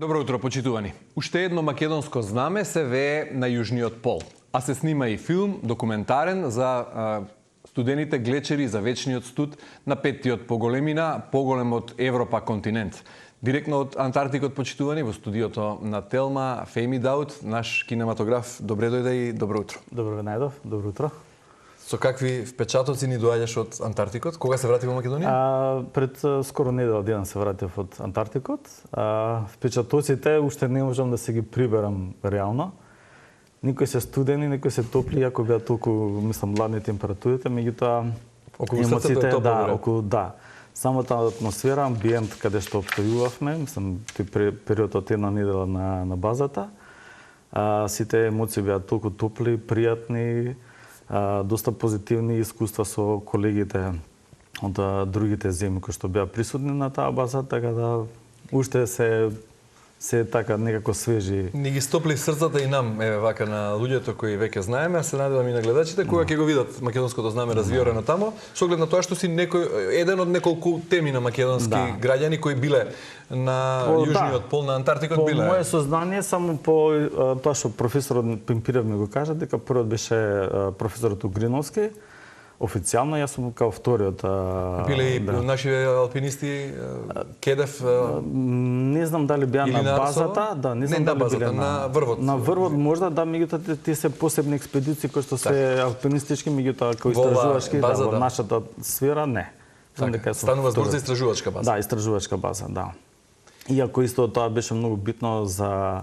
Добро утро, почитувани. Уште едно македонско знаме се вее на Јужниот пол, а се снима и филм документарен за студените глечери за вечниот студ на петтиот по големина, поголем од Европа континент. Директно од Антарктикот, почитувани, во студиото на Телма, Феми Даут, наш кинематограф. Добре дојде и добро утро. Добро ве најдов, добро утро. Со какви впечатоци ни доаѓаш од Антарктикот? Кога се врати во Македонија? Пред скоро недела ден се вратив од Антарктикот. Впечатоците уште не можам да се ги приберам реално. Некои се студени, некои се топли, иако беа толку, мислам, ладни температурите, меѓутоа емоциите да. Самата атмосфера, амбиент каде што обстојувавме, мислам, тој период од една недела на базата, сите емоции беа толку топли, пријатни, доста позитивни искуства со колегите од другите земји кои што беа присутни на таа база, така да уште се така некако свежи. Ни ги стопли срцата и нам, еве вака на луѓето кои веќе знаеме, а се надевам и на гледачите кога ќе го видат македонското знаме развиорено тамо, со оглед на тоа што си еден од неколку теми на македонски граѓани кои биле на Јужниот пол, на Антарктикот биле. По мое сознание, само по тоа што професорот Пимпирев ми го кажа, дека првиот беше професорот Угриновски. Официјално јас сум као вториот. Биле и наши алпинисти Кедев. Не знам дали беа на базата, не знам дали базата, на врвот. На врвот можда, да, меѓутоа тие се посебни експедиции кои што се алпинистички, меѓутоа кои истражувачки, во нашата сфера не. Станува збор за истражувачка база. Да, истражувачка база, да. Иако исто тоа беше многу битно за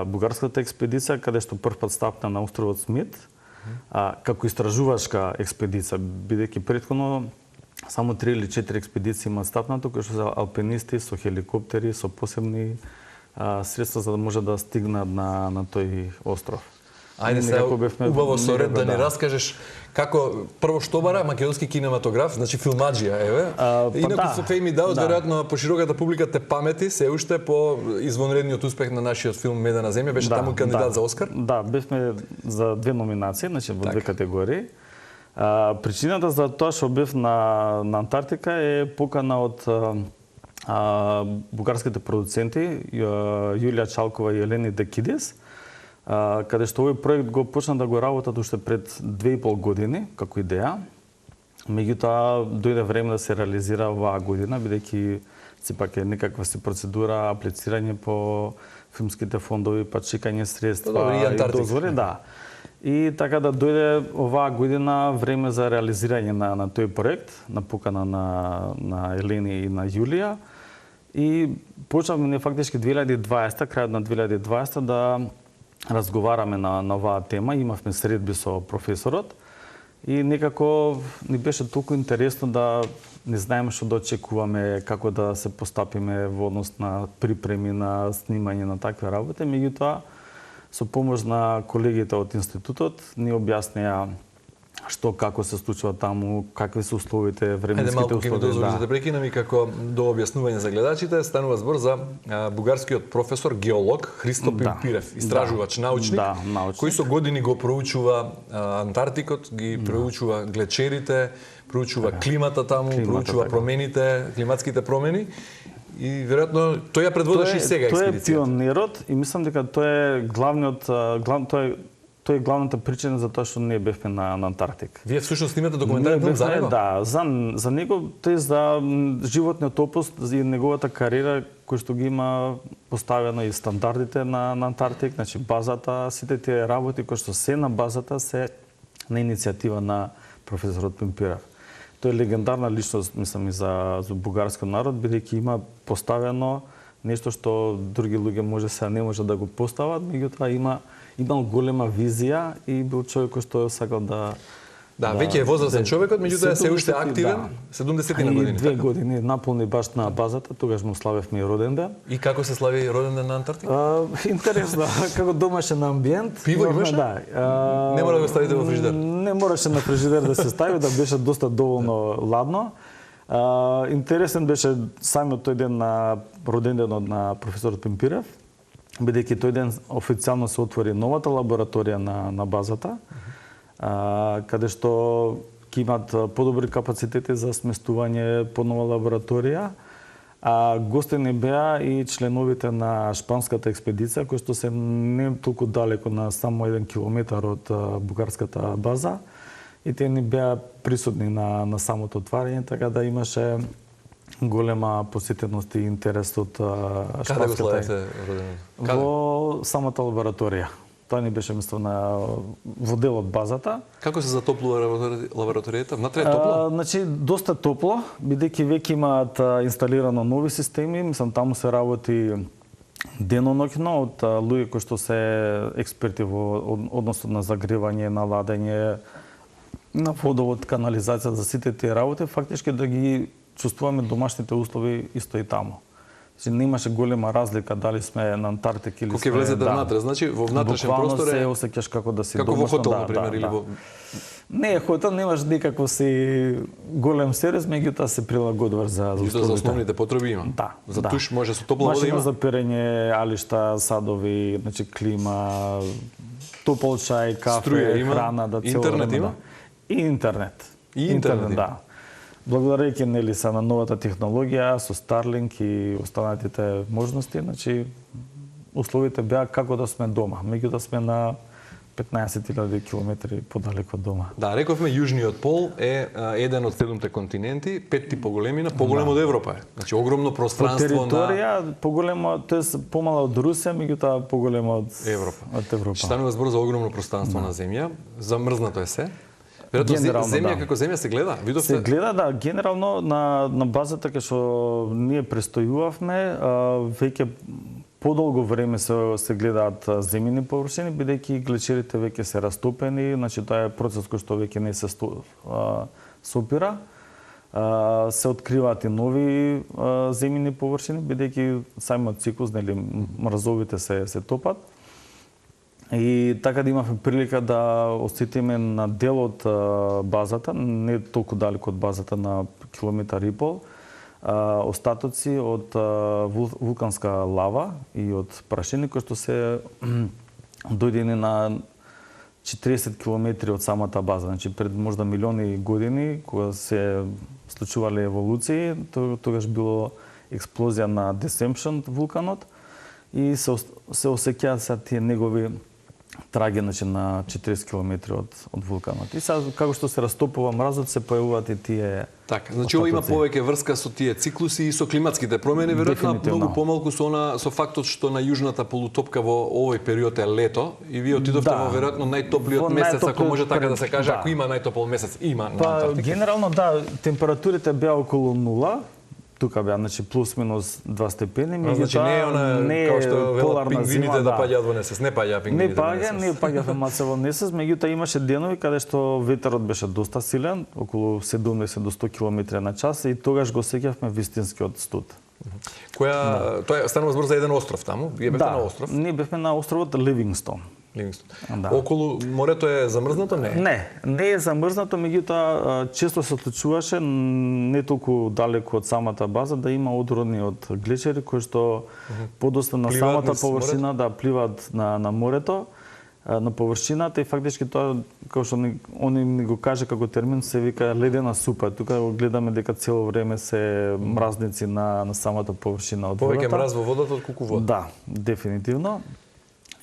бугарската експедиција, каде што првпат стапна на островот Смит, како истражувачка експедиција, бидејќи претходно само 3 или 4 експедиции имаат стапнато, кои што се алпинисти со хеликоптери, со посебни средства за да може да стигнат на тој остров. Ајде се убаво со ред да ни раскажеш како прво што бара македонски кинематограф, значи филмаџија, еве. Инаку со Феми Даут, веројатно по широката публика те памети се уште по извонредниот успех на нашиот филм Медена земја, беше таму кандидат за Оскар. Да, бевме за 2 номинации, значи во 2 категории. Причината за тоа што бев на Антарктика е покана од бугарските продуценти Јулија Чалкова и Елени Декидис, каде што овој проект го почна да го работат уште пред 2,5 години како идеја. Меѓутоа дојде време да се реализира оваа година, бидејќи сепак е некаква си процедура, аплицирање по филмските фондови, па чекање средства и дозволи, да. И така да дојде оваа година време за реализирање на тој проект, на покана на Елени и на Јулија. И почнавме фактички 2020, крајот на 2020 да разговараме на оваа тема, имавме средби со професорот и некако ни беше толку интересно да не знаеме што да очекуваме, како да се постапиме во однос на припреми на снимање на такви работи, меѓутоа со помош на колегите од институтот ни објаснија што како се случува таму, какви се условите, временските услови. Ајде малку ќе да прекинам и како до објаснување за гледачите, станува збор за бугарскиот професор геолог Христо Пимпирев, истражувач, научник, кој со години го проучува Антарктикот, ги проучува глечерите, проучува климата таму, проучува промените, климатските промени. И веројатно тој ја предводеше и сега експедицијата. Тој е пионерот и мислам дека тој е главната причина за тоа што не бевме на Антарктика. Вие всушност снимате документарен филм за него? Да, за него, тој за животниот опус и неговата кариера кој што ги има поставено и стандардите на Антарктик, значи базата, сите тие работи кои што се на базата се на иницијатива на професорот Пимпирев. Тој е легендарна личност, мислам, и за бугарскиот народ, бидејќи има поставено нешто што други луѓе може се не може да го постават, меѓутоа имал голема визија и бил човек кој што сакал да... Да, веќе е возрастен човекот, меѓутоа се уште активен, 70 на години. И 2 години наполни баш на базата, тогаш му славевме и роден ден. И како се слави роден ден на Антарктика? Интересно, како домашен амбиент. Пиво имаше? Да. Не мора да го ставите во фрижидер? Не мораше на фрижидер да се стави, да беше доста доволно ладно. Интересен беше самиот тој ден на роден денот на професорот Пимпирев, бидејќи тој ден официјално се отвори новата лабораторија на базата, каде што ќе имат подобри капацитети за сместување по нова лабораторија, А гости не беа и членовите на шпанската експедиција, кои што се не толку далеко, на само 1 километар од бугарската база. И те не беа присутни на самото отварање, така да имаше голема посетеност и интерес од шпанската. Каде го славите родењето? Во самата лабораторија. Тоа не беше мислено во дел од базата. Како се затоплува лабораторијата? Внатре е топло? Значи, доста топло, бидејќи веќе имаат инсталирано нови системи, мислам таму се работи деноноќно од луѓе кои што се експерти во односот на загревање, на ладење, на водовод, канализација, за сите тие работи, фактички да ги чувствуваме домашните услови исто и таму. Значи, немаше голема разлика дали сме на Антарктика или сме... Кога влезете внатре, значи во внатрешен простор е... Буквално се осеќаш како да си како домашно. Како во хотел, например, или во... Не, хотел немаш никакво си голем сервис, меѓутоа се прилагодуваш за условите. За основните потреби има? Да. За туш може со топла вода има? Машина за перење, алишта, садови, значи клима, топол чај, кафе, струја има, храна, да цело интернет време, има? И интернет. И интернет, да. Благодарејќи нели са на новата технологија со Starlink и останатите можности, значи условите беа како да сме дома, меѓутоа сме на 15.000 километри подалеку од дома. Да, рековме јужниот пол е еден од 7 континенти, 5 по големина, поголем од Европа е. Значи огромно пространство на територија, поголемо, тоест помала од Русија, меѓутоа поголемо од Европа. Станува збор за огромно пространство на земја, замрзнато е се. Веројатно земја како земја се гледа? Видовте? Се гледа, да, генерално на базата кај што ние престојувавме, веќе подолго време се гледаат земјини површини, бидејќи глечерите веќе се растопени, значи тоа е процес кој што веќе не се сопира. Се откриваат и нови земјини површини, бидејќи самиот циклус, нели, мразовите се топат. И така да имавме прилика да осетиме на дел од базата, не толку далеко од базата, на километар и пол, остатоци од вулканска лава и од прашини кои што се дојдени на 40 километри од самата база. Значи пред можда милиони години, кога се случувале еволуции, тогаш било експлозија на Descension вулканот и се осеќаат се тие негови траги, значи, на 40 километри од вулканот. И сега, како што се растопува мразот, се појавуваат и тие... Така, значи ова има повеќе врска со тие циклуси и со климатските промени, веројатно многу помалку со фактот што на јужната полутопка во овој период е лето и вие отидовте во веројатно најтоплиот месец, ако може така да се каже, ако има најтопол месец, има на Антарктика. Генерално да, температурите беа околу 0. Тука беа, значи, плюс-минус 2 степени, значи не е како што велат пингвините да паѓаат во несес, не паѓаа пингвините. Не паѓавме маце во несес, меѓутоа имаше денови каде што ветерот беше доста силен, околу 70 до 100 км на час и тогаш го сеќавме вистинскиот студ. Тоа станува збор за еден остров таму, вие бевте на остров? Да, ние бевме на островот Ливингстон. Да. Околу морето е замрзнато, не? Не е замрзнато, меѓутоа често се случуваше не толку далеку од самата база да има одрони од глечери кои што подоста на самата површина да пливаат на морето, на површината и фактички тоа како што они ни го каже како термин се вика ледена супа. Тука го гледаме дека цело време се мразници на самата површина од водата. Повеќе мраз во водата отколку вода. Да, дефинитивно.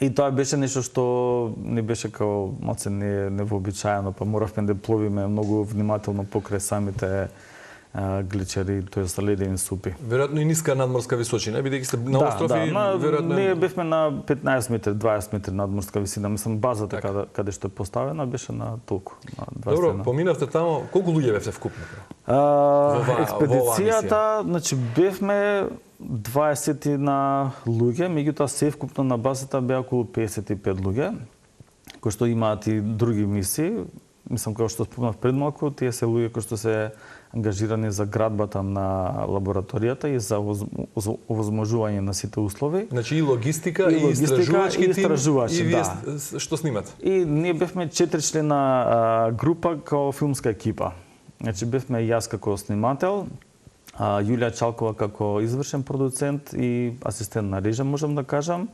И тоа беше нешто што не беше као малце невообичаено, па моравме да пловиме многу внимателно покрај самите гличери, тоест ледени супи. Веројатно и ниска надморска височина, бидејќи сте на остров и веројатно... Ние бевме на 15 метри, 20 метри надморска висина, мислам базата каде што е поставена беше на толку, на 20. Добро, поминавте тамо, колку луѓе бевте вкупно? Експедицијата, значи бевме 20 на луѓе, меѓутоа се вкупно на базата беа околу 55 луѓе, кои што имаат и други мисии. Мислам, како што спомнав пред малку, тие се луѓе кои што се ангажирани за градбата на лабораторијата и за овозможување на сите услови. Значи и логистика, и истражувачки тим, и вие што снимате? И ние бевме 4-члена група као филмска екипа. Значи бевме јас како снимател, Јулија Чалкова како извршен продуцент и асистент на режа, можам да кажам.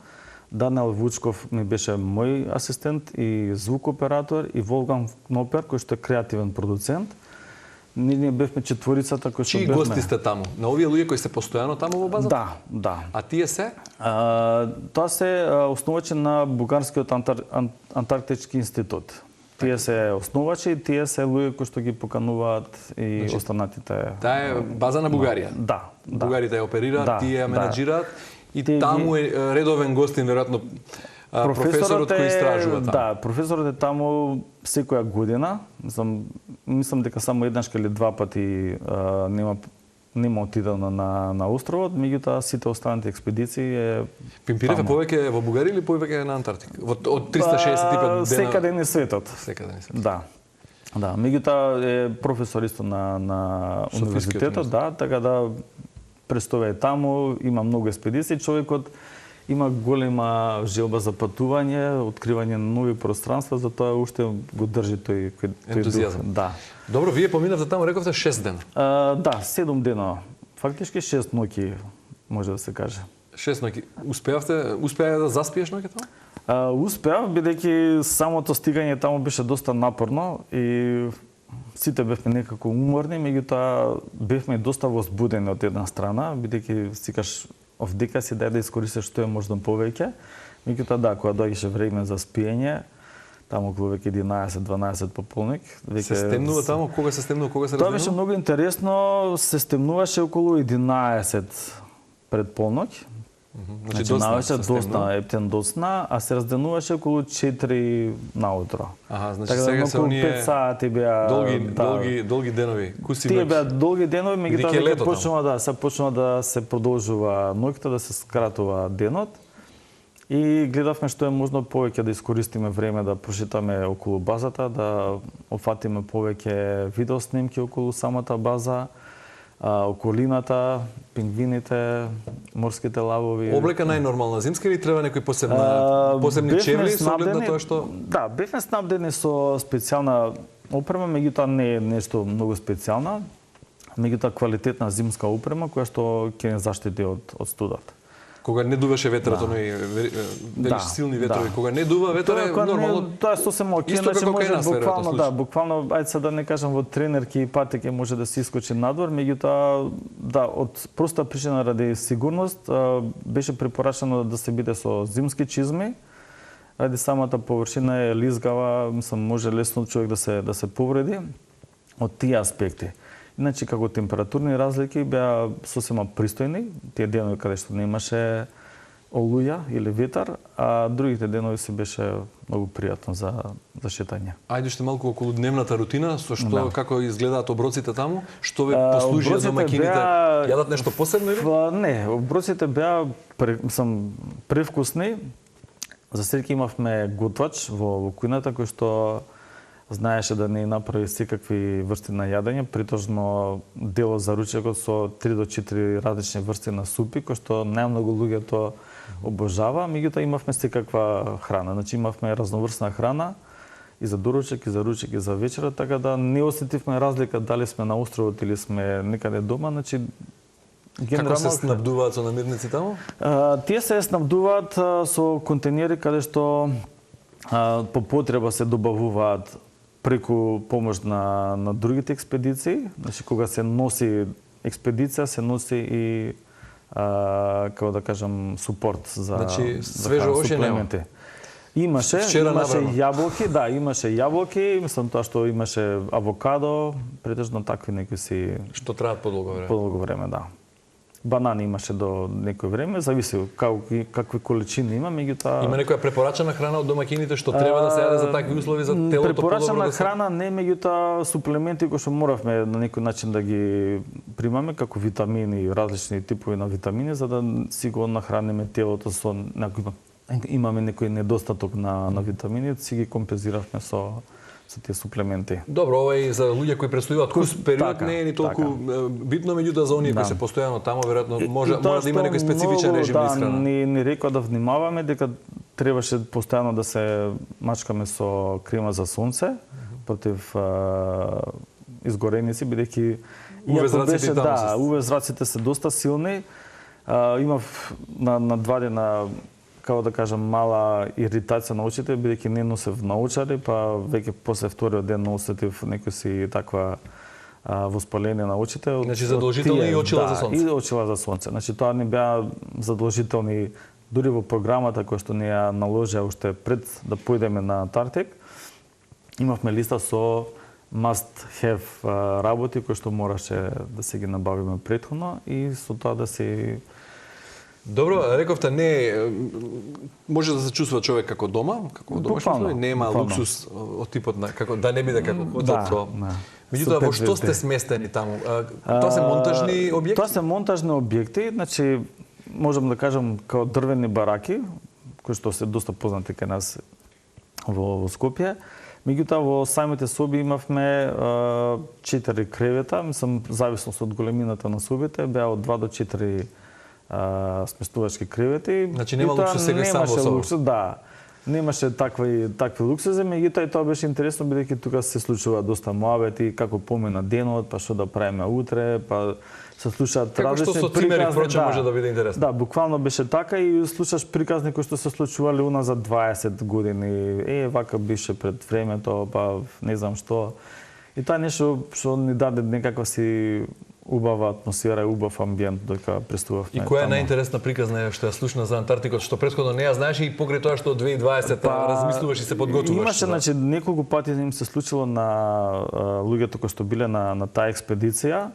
Даниел Вучков ми беше мој асистент и звукоператор и Волфганг Кнопер кој што е креативен продуцент. Ние бевме четворицата кои што бевме. Чии гости сте таму? На овие луѓе кои се постојано таму во базата? Да. А тие се? Тоа се основачи на Бугарскиот антарктички институт. Тие се основачи, тие се луѓе кои што ги покануваат и останатите. Таа е база на Бугарија. Да. Бугарите ја оперираат, тие ја менаџираат и таму е редовен гостин веројатно професорот кој истражува таму. Да, професорот е таму секоја година. Мислам дека само еднаш или два пати нема отидено на островот, меѓутоа сите останати експедиции е Пимпирев е повеќе во Бугарија или повеќе на Антарктика? Од 365 дена секаде на светот. Секаде на светот. Да, меѓутоа е професор исто на универзитетот, така да престоја таму, има многу експедиции, човекот има голема желба за патување, откривање на нови пространства, затоа уште го држи тој ентузијазам. Да. Добро, вие поминавте таму, рековте 6 дена. Да, 7 дена. Фактички 6 ноќи, може да се каже. 6 ноќи. Успеа да заспиеш ноќето? Успеав, бидејќи самото стигање таму беше доста напорно и сите бевме некако уморни, меѓутоа бевме доста возбудени од една страна, бидејќи сикаш овдека си дај да искористиш што е можно повеќе. Меѓутоа да, кога доаѓаше време за спиење, таму околу веќе 11-12 пополник, веќе се стемнува таму, кога се стемнува, кога се разденува? Тоа беше многу интересно, се стемнуваше околу 11 пред полноќ. Значи доцна, ептен доцна, а се разденуваше околу 4 наутро. Значи сега се оние 5 сати беа долги денови. Тие беа долги денови, меѓутоа веќе почнува да се продолжува ноќта, да се скратува денот. И гледавме што е можно повеќе да искористиме време да прошетаме околу базата, да опфатиме повеќе видеоснимки околу самата база, околината, пингвините, морските лавови. Облека најнормална зимска или треба некои посебни чевли со оглед на тоа што? Да, бевме снабдени со специјална опрема, меѓутоа не е нешто многу специјална, меѓутоа квалитетна зимска опрема која што ќе не заштити од студот. Кога не дуваше ветрот, велиш силни ветрови, кога не дува ветер е нормално. Тоа е сосем окей, значи може буквално, ајде се да не кажам во тренерки и патеки може да се искочи надвор, меѓутоа од проста причина ради сигурност беше препорачено да се биде со зимски чизми. Ради самата површина е лизгава, мислам може лесно човек да се повреди од тие аспекти. Иначе како температурни разлики беа сосема пристојни, тие денови каде што не имаше олуја или ветар, а другите денови се беше многу пријатно за шетање. Ајде уште малку околу дневната рутина, со што како изгледаат оброците таму, што ве послужија домаќините, јадат нешто посебно или? Не, оброците беа превкусни. За среќа имавме готвач во кујната кој што знаеше да не направи секакви врсти на јадење, притожно дело за ручекот со 3 до 4 различни врсти на супи, кои што најмногу луѓето обожава, меѓутоа имавме секаква храна. Значи имавме разноврсна храна и за доручек, и за ручек, и за вечера, така да не осетивме разлика дали сме на островот или сме некаде дома, значи Како се снабдуваат со намирници таму? Тие се снабдуваат со контейнери каде што по потреба се добавуваат преку помош на другите експедиции. Значи, кога се носи експедиција, се носи и, како да кажам, супорт за свежо оше нема. Имаше јаболки, имаше јаболки, мислам тоа што имаше авокадо, претежно такви некои си... Што траат подолго време. Подолго време, да. Банани имаше до некој време, зависи какви количини има, меѓутоа... Има некоја препорачана храна од домаќините што треба да се јаде за такви услови за телото? Препорачана храна не, меѓутоа суплементи кои што моравме на некој начин да ги примаме, како витамини, различни типови на витамини, за да си го нахраниме телото со имаме некој недостаток на витамини, си ги компензиравме со тие суплементи. Добро, ова е за луѓе кои престојуваат курс период, не е ни толку битно, меѓутоа за оние кои се постојано таму, веројатно може да има некој специфичен режим на исхрана. Ни рекоа да внимаваме дека требаше постојано да се мачкаме со крема за сонце против изгореници, бидејќи UV-зраците се доста силни. Имав на 2 дена, како да кажам, мала иритација на очите, бидејќи не носев наочари, па веќе после вториот ден осетив некој си таква воспаление на очите. Значи задолжително и очила за сонце. И очила за сонце. Значи тоа не беа задолжителни дури во програмата која што не ја наложија уште пред да појдеме на Антарктик. Имавме листа со must have работи кои што мораше да се ги набавиме претходно и со тоа да се. Добро, рековте, не може да се чувствува човек како дома, како во домашно услови, нема луксус од типот на како да не биде како хотел со. Меѓутоа, во што сте сместени таму? Тоа се монтажни објекти? Тоа се монтажни објекти, значи можам да кажам како дрвени бараки, кои што се доста познати кај нас во Скопје. Меѓутоа, во самите соби имавме 4 кревета, мислам, зависно од големината на собите, беа од 2 до 4 сместувачки кревети. Значи нема луксус сега само во соба. Луксус, да. Немаше такви луксузи, меѓутоа и тоа беше интересно бидејќи тука се случува доста муабети, како помина денот, па што да правиме утре, па се слушаат различни приказни. Како што со цимери проче може да биде интересно. Да, буквално беше така и слушаш приказни кои што се случувале уназад 20 години. Вака беше пред времето, па не знам што. И тоа нешто што ни даде некаква си убава атмосфера и убав амбиент додека пристувавме. И која е најинтересна приказна што ја слушна за Антарктикот, што претходно не ја знаеш и покрај тоа што 2020 размислуваш и се подготвуваш? Имаше, значи, неколку пати им се случило на луѓето кои што биле на таа експедиција.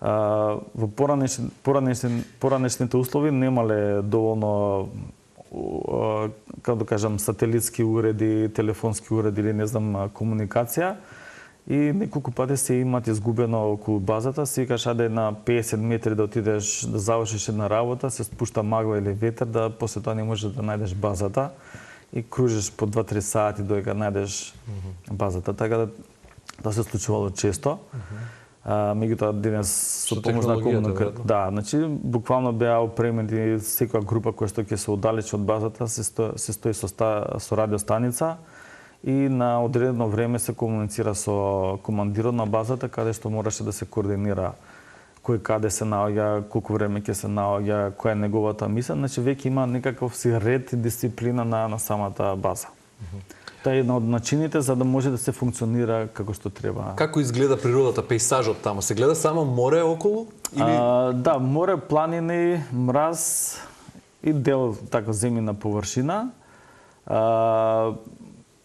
Во поранешните услови немале доволно, како да кажам, сателитски уреди, телефонски уреди или не знам комуникација. И неколку пати се имат изгубено околу базата, си викаш аде на 50 метри да отидеш да завршиш една работа, се спушта магла или ветер, да после тоа не можеш да најдеш базата и кружиш по 2-3 сати додека најдеш базата. Така да тоа се случувало често. Меѓутоа денес со помош на комуникација, да, значи буквално беа опремени секоја група која што ќе се оддалечи од базата се стои со радиостаница и на одредено време се комуницира со командирот на базата каде што мораше да се координира кој каде се наоѓа, колку време ќе се наоѓа, која е неговата мисија, значи веќе има некаков си ред и дисциплина на самата база. Тоа е една од начините за да може да се функционира како што треба. Како изгледа природата, пејзажот таму? Се гледа само море околу или да, море, планини, мраз и дел така земјина површина.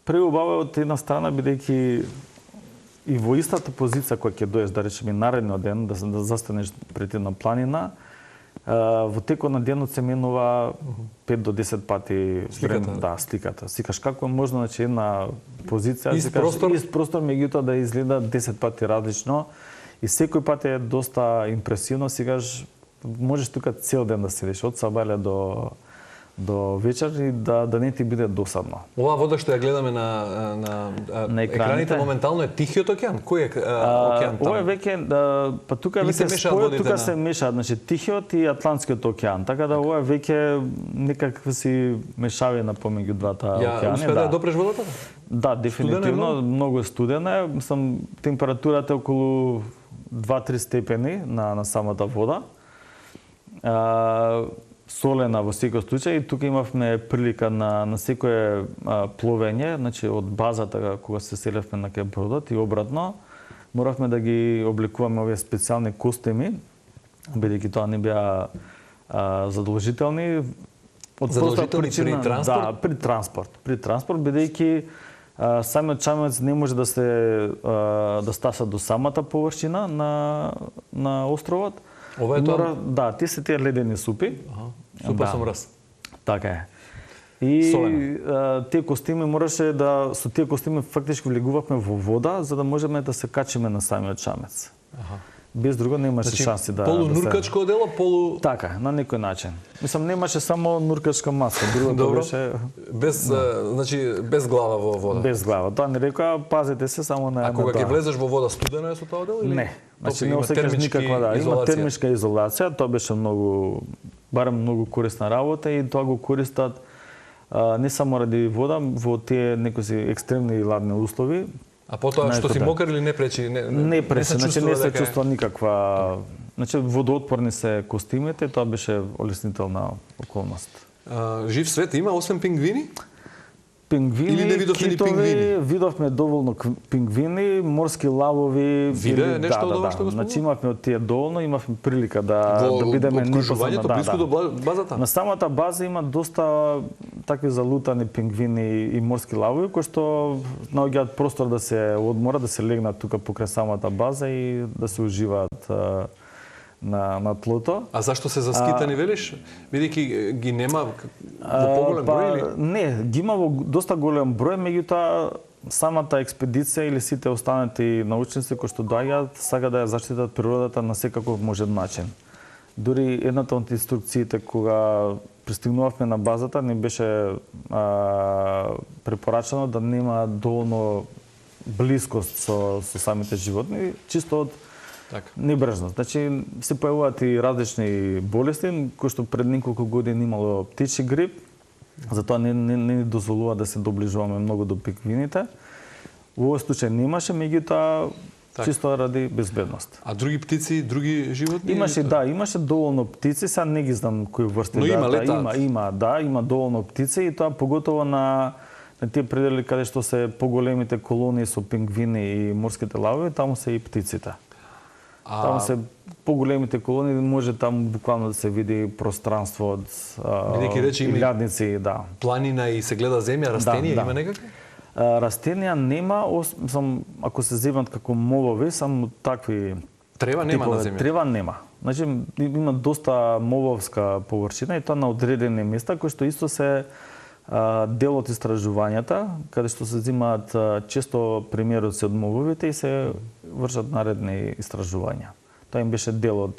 Преубаво од една страна бидејќи и во истата позиција која ќе доеш, да речеме наредниот ден, да застанеш пред една планина, во текот на денот се менува 5 до 10 пати сликата. Сикаш како е можно, значи една позиција, ист простор, меѓутоа да изгледа 10 пати различно и секој пат е доста импресивно, сикаш можеш тука цел ден да седиш од сабајле до вечер и да не ти биде досадно. Оваа вода што ја гледаме на екраните моментално е Тихиот океан. Кој е океан таму? Ова е веќе па тука веќе тука се мешаат, значи Тихиот и Атлантскиот океан. Така да ова е веќе некаква си мешавина помеѓу двата океани. Успеа да допреш водата? Да, дефинитивно многу студена е. Мислам температурата е околу 2-3 степени на самата вода. Солена во секој случај и тука имавме прилика на секое пловење, значи од базата кога се селевме на кај бродот и обратно, моравме да ги обликуваме овие специјални костими, бидејќи тоа не беа задолжителни. Задолжителни при транспорт? Да, при транспорт, бидејќи самиот чамец не може да стаса до самата површина на островот. Ова е тоа? Да, тие се тие ледени супи. Супа со мраз. Така е. И тие костими мораше со тие костими фактички влегувавме во вода за да можеме да се качиме на самиот чамец. Без друго немаше шанси да полунуркачко дело, полу така, на некој начин. Мислам немаше само нуркачка маска, другото беше без глава во вода. Без глава. Тоа не рекоа, пазете се само на. А кога ќе влезеш во вода, студено е со тоа дело или? Не. Значи не осеќаш никаква има термичка изолација, тоа беше барем многу корисна работа и тоа го користат не само ради вода, во тие некои екстремни и ладни услови. А потоа што си мокар или не пречи? Не пречи, значи не се чувствува никаква. Значи водоотпорни се костимите, тоа беше олеснителна околност. Жив свет има освен пингвини? Пингвини, или не видовте ни пингвини? Видовме доволно пингвини, морски лавови. Виде нешто од ова што го спомнав? Значи имавме од тие доволно, имавме прилика да бидеме непосредно блиску до базата. На самата база има доста такви залутани пингвини и морски лавови кои што наоѓаат простор да се одморат, да се легнат тука покрај самата база и да се уживаат на тлото. А зашто се заскитани, велиш? Бидејќи ги нема во поголем број или? Не, ги има во доста голем број, меѓутоа самата експедиција или сите останати научници кои што доаѓаат сака да ја заштитат природата на секаков можен начин. Дури едната од инструкциите кога пристигнувавме на базата ни беше препорачано да нема доволно блискост со самите животни, чисто од небрежност. Значи се појавуваат и различни болести кои што пред неколку години имало птичи грип, затоа не дозволува да се доближуваме многу до пингвините. Во овој случај немаше, меѓутоа чисто ради безбедност. А други птици, други животни? Имаше доволно птици, сега не ги знам кои врсти. Но има летаат? Има доволно птици и тоа поготово на тие предели каде што се поголемите колонии со пингвини и морските лавови, таму се и птиците. Таму се поголемите колонии, може таму буквално да се види пространство од илјадници, планина и се гледа земја, растенија има некакви? Растенија нема, ако се земат како молови, само такви. Трева нема на земја? Трева нема. Значи има доста моловска површина и тоа на одредени места кои што исто се дел од истражувањата, каде што се земаат често примероци од моловите и се вршат наредни истражувања. Тоа им беше дел од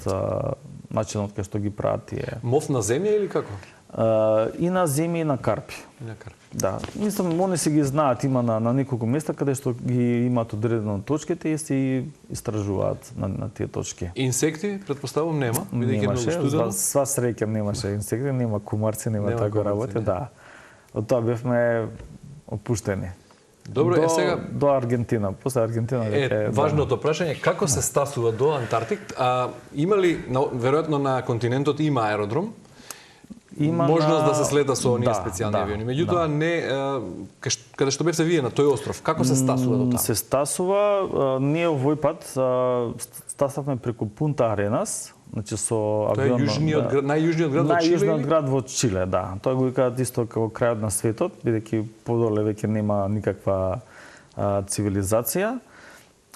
начинот кај што ги прават тие. Мов на земја или како? И на земја и на карпи. Да, мислам, они се ги знаат, има на неколку места каде што ги имаат одредено точките и се истражуваат на тие точки. Инсекти, претпоставувам, нема, бидејќи многу студено. Сва среќа немаше инсекти, нема кумарци, нема тако работи, да. Од тоа бевме опуштени. Добро, сега до Аргентина, после Аргентина важното прашање, како се стасува до Антарктик? Има ли веројатно на континентот има аеродром? Можност да се слета со оние специјални авиони. Меѓутоа не каде што бевте вие на тој остров, како се стасува до таму? Се стасува, ние овој пат стасавме преку Пунта Аренас, значи со авион. Тоа е најјужниот град во Чиле? Најјужниот град во Чиле, да. Тоа го викаат исто како крајот на светот, бидејќи подоле веќе нема никаква цивилизација.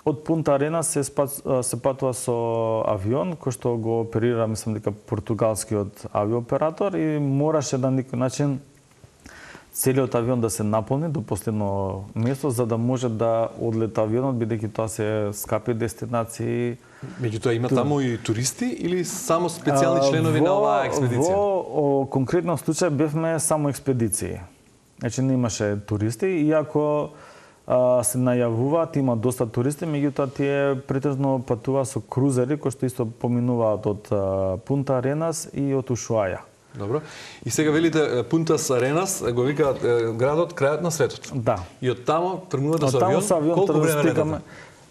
Од Пунта Аренас се патува со авион кој што го оперира, мислам дека португалскиот авиооператор и мораше на некој начин целиот авион да се наполни до последно место за да може да одлета авионот, бидејќи тоа се скапи дестинации. Меѓутоа има таму и туристи или само специјални членови на оваа експедиција? Во конкретно случај бевме само експедиции. Значи не имаше туристи, иако се најавуваат, има доста туристи, меѓутоа тие претежно патуваат со крузери кои што исто поминуваат од Пунта Аренас и од Ушуаја. Добро. И сега велите Пунтас Аренас го викаат градот крајот на светот. Да. И од таму тргнувате со авион. Колку време летате?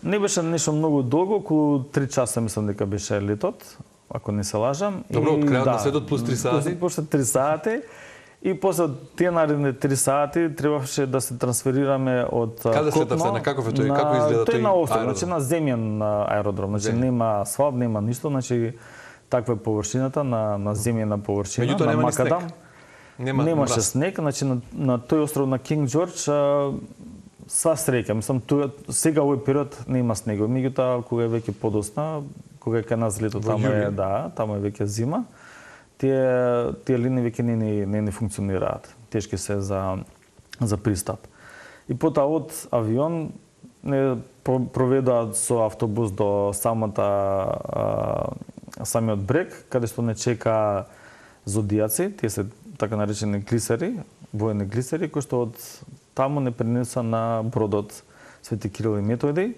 Не беше нешто многу долго, околу 3 часа мислам дека беше летот, ако не се лажам. Добро, од крајот на светот плюс 3 сати. После 3 сати. И после тие наредни 3 сати требаше да се трансферираме од Котно. Каде слетавте? На каков е тој? Како изгледа тој на остров, значи на земјен аеродром. Значи нема асфалт, нема ништо, значи таква е површината на земјена површина. Меѓутоа нема ни снег. Немаше снег, значи на тој остров на Кинг Џорџ сва среќа. Мислам сега овој период нема снег. Меѓутоа кога е веќе подосна, кога е кај нас лето, таму е веќе зима. Тие линии веќе не функционираат. Тешки се за пристап. И потоа од авион не проведоа со автобус до самиот брег, каде што не чека зодијаци, тие се така наречени глисери, воени глисери, кои што од таму не пренесоа на бродот Свети Кирил и Методи.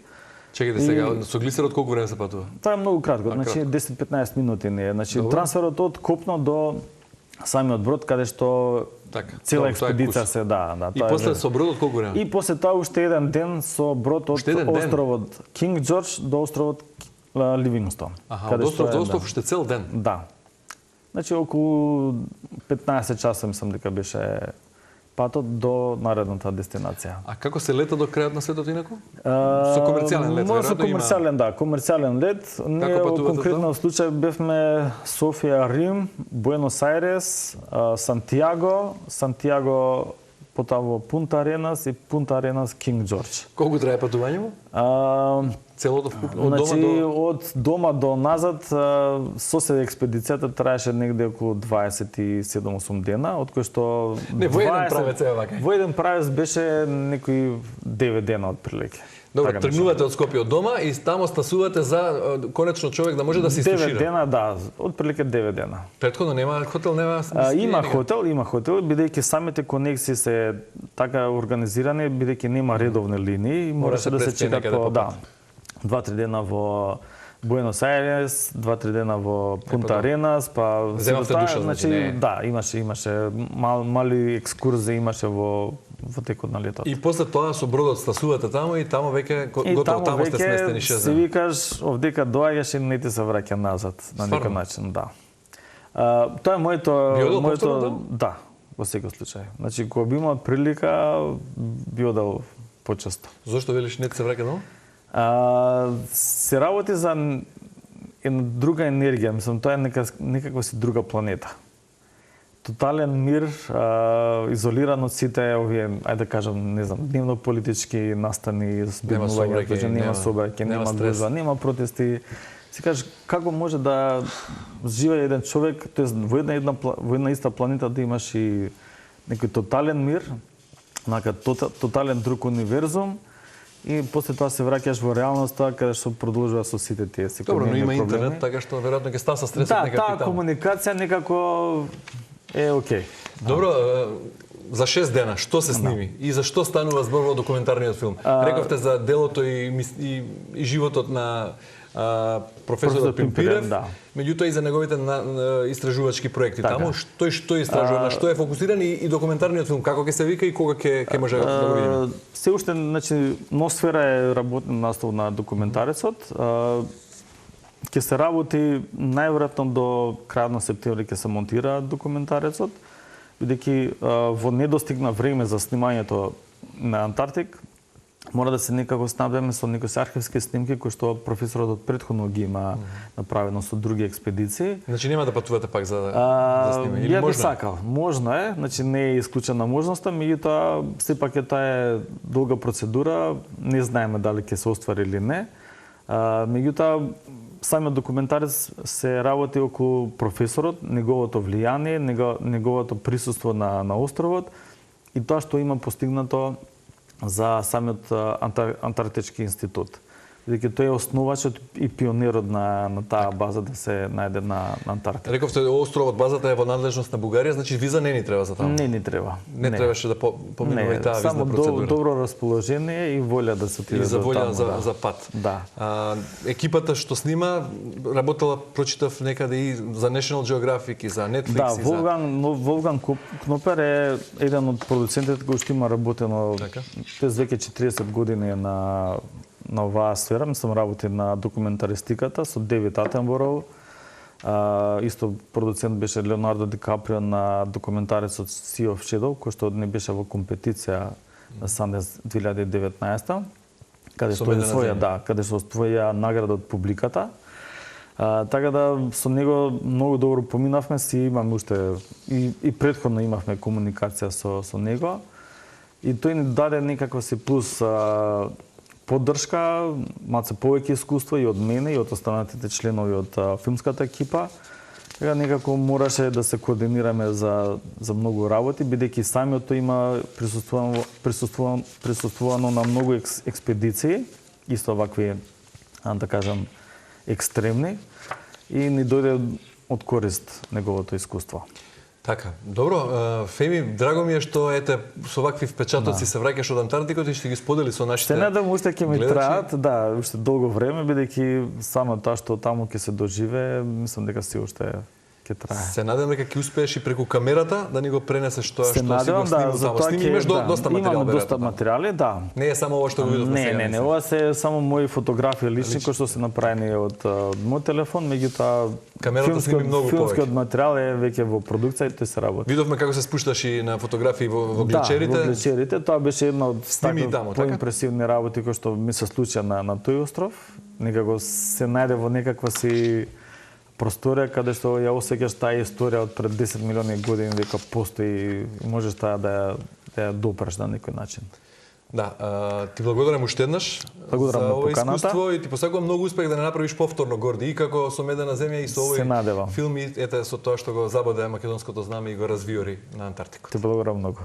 Чекајте сега, со глисерот колку време се патува? Тоа е многу кратко, значи 10-15 минути не е. Значи трансферот од Копно до самиот брод каде што цела експедиција се И после со бродот колку време? И после тоа уште еден ден со брод од островот Кинг Џорџ до островот Ливингстон. Од остров до остров уште цел ден? Да. Значи околу 15 часа мислам дека беше патот до наредната дестинација. А како се лета до крајот на светот инаку? Со комерцијален лет, веројатно? Со комерцијален, да, комерцијален лет. Ние во конкретно случај бевме Софија, Рим, Буенос Ајрес, Сантијаго, потоа во Пунта Аренас и Пунта Аренас Кинг Џорџ. Колку трае патувањето? Целото вкупно од значи, дома до од дома до назад соседа експедицијата траеше негде околу 27-8 дена, од кои што не во еден правец е вака. Во еден правец беше некои 9 дена отприлike. Добро, тргнувате од Скопје од дома и тамо стасувате за конечно човек да може да се истушира. 9 дена, да, отприлike 9 дена. Претходно нема хотел, нема има хотел, бидејќи самите конекси се така организирани, бидејќи нема редовни линии и мораше да се чека по 2-3 дена во Буенос Ајрес, 2-3 дена во Пунта Аренас, па земавте душа, значи да, имаше мали екскурзии имаше во текот на летото. И после тоа со бродот стасувате тамо и тамо веќе готово тамо сте сместени 6 дена. Се викаш овдека доаѓаш и не ти се враќа назад на некој начин, да. Тоа е моето да, во секој случај. Значи кога би имал прилика би одел почесто. Зошто велиш не ти се враќа дома? Се работи за една друга енергија, мислам, тоа е некаква си друга планета. Тотален мир, изолиран од сите овие, ајде да кажам, не знам, дневно политички настани, збегнувања, нема собраќај, нема гужва, нема протести. Се кажеш, како може да живее еден човек, тоест во една иста планета да имаш и некој тотален мир, тотален друг универзум, и после тоа се враќаш во реалноста каде што продолжува со сите тие секојдневни проблеми. Добро, но има интернет, така што веројатно ќе стаса стресот некако таа комуникација некако е окей. Добро, за 6 дена што се сними и за што станува збор во документарниот филм? Рековте за делото и животот на професорот Пимпирев, меѓутоа и за неговите истражувачки проекти таму, што истражува, на што е фокусиран и документарниот филм, како ќе се вика и кога ќе може да го видиме? Се уште, значи, Носфера е работен настав на документарецот. Ќе се работи најверојатно до крајот на септември ќе се монтира документарецот, бидејќи во недостигна време за снимањето на Антарктик, мора да се некако снабдеме со некои архивски снимки кои што професорот од претходно ги има направено со други експедиции. Значи нема да патувате пак за снимање или ја би сакал, можно е, значи не е исклучена можноста, меѓутоа сепак е таа долга процедура, не знаеме дали ќе се оствари или не. Меѓутоа самиот документарец се работи околу професорот, неговото влијание, неговото присуство на островот и тоа што има постигнато за самиот Антарктички институт. Бидејќи тој е основачот и пионерот на таа база да се најде на Антарктика. Рековте островот, базата е во надлежност на Бугарија, значи виза не ни треба за таму? Не ни треба. Не требаше да поминува и таа визна процедура? Само добро расположение и волја да се отиде до таму. И за волја за пат. Да. Екипата што снима, работела, прочитав некаде и за National Geographic и за Netflix. Да, Волган Кнопер е еден од продуцентите кој што има работено тез веќе 40 години на оваа сфера, мислам работи на документаристиката со Девид Атенбороу. Исто продуцент беше Леонардо Ди Каприо на документарецот Sea of Shadow, кој што не беше во компетиција на Sundance 2019, каде што освоја награда од публиката. Така да со него многу добро поминавме, си имаме уште и претходно имавме комуникација со него. И тој ни даде некаква си плюс поддршка, малце повеќе искуство и од мене и од останатите членови од филмската екипа. Така некако мораше да се координираме за многу работи, бидејќи самиот тој има присуствувано на многу експедиции, исто вакви, да кажам, екстремни, и ни дојде од корист неговото искуство. Така, добро, Феми, драго ми е што со вакви впечатоци се враќаш од Антарктикот и што ги сподели со нашите гледачи. Се надам уште ќе ми траат, уште долго време, бидејќи само тоа што таму ќе се доживее, мислам дека се уште ќе ќе трае. Се надевам дека ќе успееш и преку камерата да ни го пренесеш тоа што си го снимал таму. Имаш доста материјал, имам доста материјали, да. Не е само ова што го видовме сега. Не, ова се само мои фотографии лични кои што се направени од мој телефон, меѓутоа камерата сними многу повеќе. Филмскиот материјал е веќе во продукција и тој се работи. Видовме како се спушташ и на фотографии во глечерите. Да, во глечерите, тоа беше една од поимпресивни работи кои што ми се случија на тој остров. Некако се најде во некаква си просторија каде што ја осеќаш таа историја од пред 10 милиони години дека постои и можеш таа да ја допреш на некој начин. Да, ти благодарам уште еднаш за ова искуство и ти посакувам многу успех да не направиш повторно Горди и како со Медена земја и со овој филм и ете со тоа што го забоде македонското знаме и го развиори на Антарктикот. Ти благодарам многу.